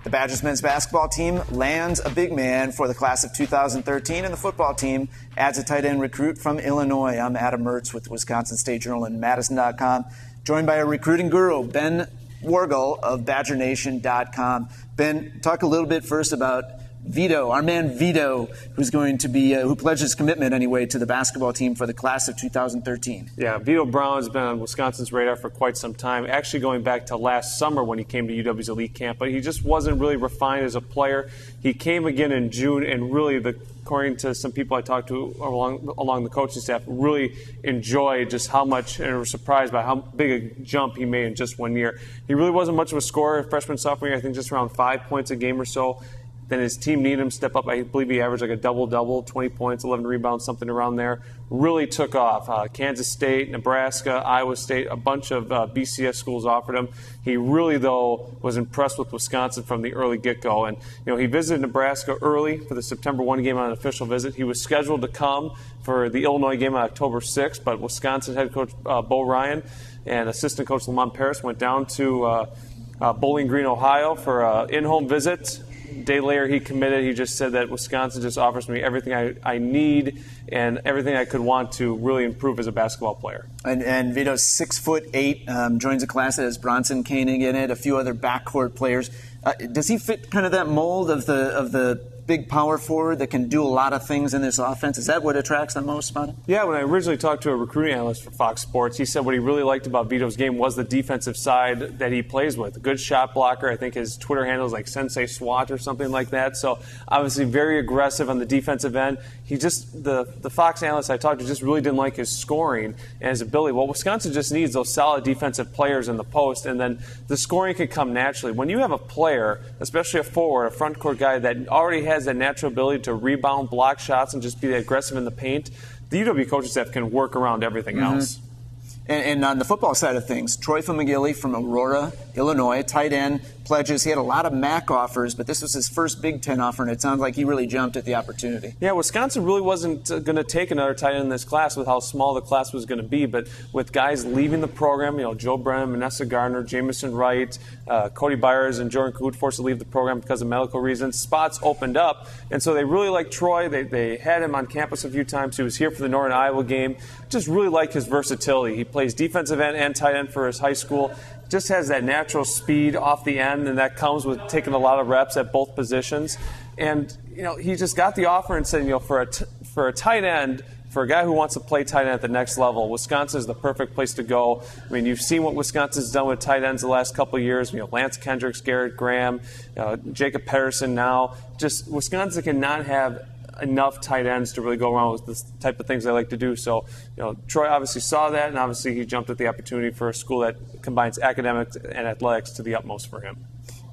The Badgers men's basketball team lands a big man for the class of 2013, and the football team adds a tight end recruit from Illinois. I'm Adam Mertz with Wisconsin State Journal and madison.com, joined by a recruiting guru, Ben Wargel of BadgerNation.com. Ben, talk a little bit first about Vito, our man Vito, who's going to be, who pledged his commitment anyway to the basketball team for the class of 2013. Yeah, Vito Brown has been on Wisconsin's radar for quite some time, actually going back to last summer when he came to UW's elite camp, but he just wasn't really refined as a player. He came again in June, and really, according to some people I talked to along the coaching staff, really enjoyed just how much, and were surprised by how big a jump he made in just 1 year. He really wasn't much of a scorer freshman, sophomore year, I think just around 5 points a game or so. Then his team needed him to step up. I believe he averaged like a double-double, 20 points, 11 rebounds, something around there. Really took off. Kansas State, Nebraska, Iowa State, a bunch of BCS schools offered him. He really, though, was impressed with Wisconsin from the early get-go. And, he visited Nebraska early for the September 1 game on an official visit. He was scheduled to come for the Illinois game on October 6th, but Wisconsin head coach Bo Ryan and assistant coach Lamont Paris went down to Bowling Green, Ohio for an in-home visit. Day later, he committed. He just said that Wisconsin just offers me everything I need and everything I could want to really improve as a basketball player. And Vito's 6'8", joins a class that has Bronson Koenig in it, a few other backcourt players. Does he fit kind of that mold of the big power forward that can do a lot of things in this offense? Is that what attracts them most about him? Yeah, when I originally talked to a recruiting analyst for Fox Sports, he said what he really liked about Vito's game was the defensive side that he plays with. A good shot blocker. I think his Twitter handle is like Sensei SWAT or something like that. So obviously very aggressive on the defensive end. He just, the Fox analyst I talked to just really didn't like his scoring and his ability. Well, Wisconsin just needs those solid defensive players in the post, and then the scoring can come naturally. When you have a player, especially a forward, a front court guy that already has that natural ability to rebound, block shots, and just be aggressive in the paint, the UW coaching staff can work around everything else. And on the football side of things, Troy McGilly from Aurora, Illinois, tight end, pledges. He had a lot of MAC offers, but this was his first Big Ten offer, and it sounds like he really jumped at the opportunity. Yeah, Wisconsin really wasn't going to take another tight end in this class with how small the class was going to be, but with guys leaving the program, Joe Brennan, Vanessa Gardner, Jamison Wright, Cody Byers, and Jordan Cahoot forced to leave the program because of medical reasons, spots opened up, and so they really liked Troy. They had him on campus a few times. He was here for the Northern Iowa game. Just really like his versatility. He plays defensive end and tight end for his high school. Just has that natural speed off the end, and that comes with taking a lot of reps at both positions. And he just got the offer and said, for a tight end, for a guy who wants to play tight end at the next level, Wisconsin is the perfect place to go. I mean, you've seen what Wisconsin's done with tight ends the last couple of years. Lance Kendricks, Garrett Graham, Jacob Pedersen now. Just Wisconsin cannot have enough tight ends to really go around with this type of things they like to do. So, Troy obviously saw that, and obviously he jumped at the opportunity for a school that combines academics and athletics to the utmost for him.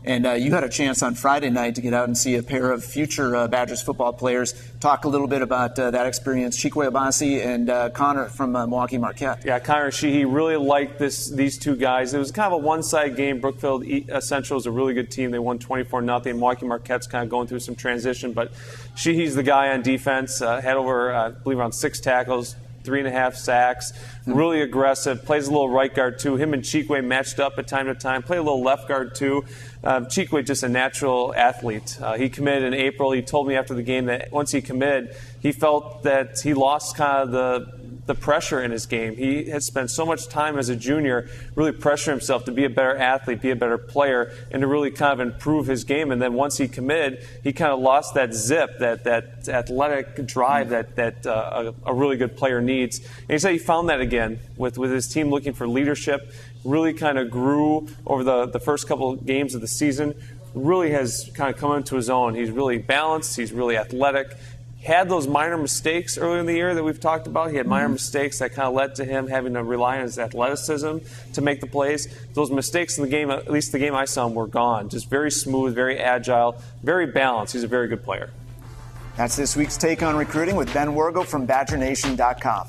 And you had a chance on Friday night to get out and see a pair of future Badgers football players. Talk a little bit about that experience. Chikwe Abasi and Connor from Milwaukee Marquette. Yeah, Connor Sheehy really liked these two guys. It was kind of a one-side game. Brookfield Central is a really good team. They won 24-0. Milwaukee Marquette's kind of going through some transition, but Sheehy's the guy on defense. Had over, I believe, around 6 tackles, 3.5 sacks, really aggressive, plays a little right guard too. Him and Chikwe matched up at time to time, play a little left guard too. Chikwe just a natural athlete. He committed in April. He told me after the game that once he committed, he felt that he lost kind of the pressure in his game. He had spent so much time as a junior really pressuring himself to be a better athlete, be a better player, and to really kind of improve his game. And then once he committed, he kind of lost that zip, that athletic drive that a really good player needs. And he said he found that again with his team looking for leadership, really kind of grew over the first couple of games of the season, really has kind of come into his own. He's really balanced. He's really athletic. Had those minor mistakes earlier in the year that we've talked about. He had minor mistakes that kind of led to him having to rely on his athleticism to make the plays. Those mistakes in the game, at least the game I saw him, were gone. Just very smooth, very agile, very balanced. He's a very good player. That's this week's Take on Recruiting with Ben Wargel from BadgerNation.com.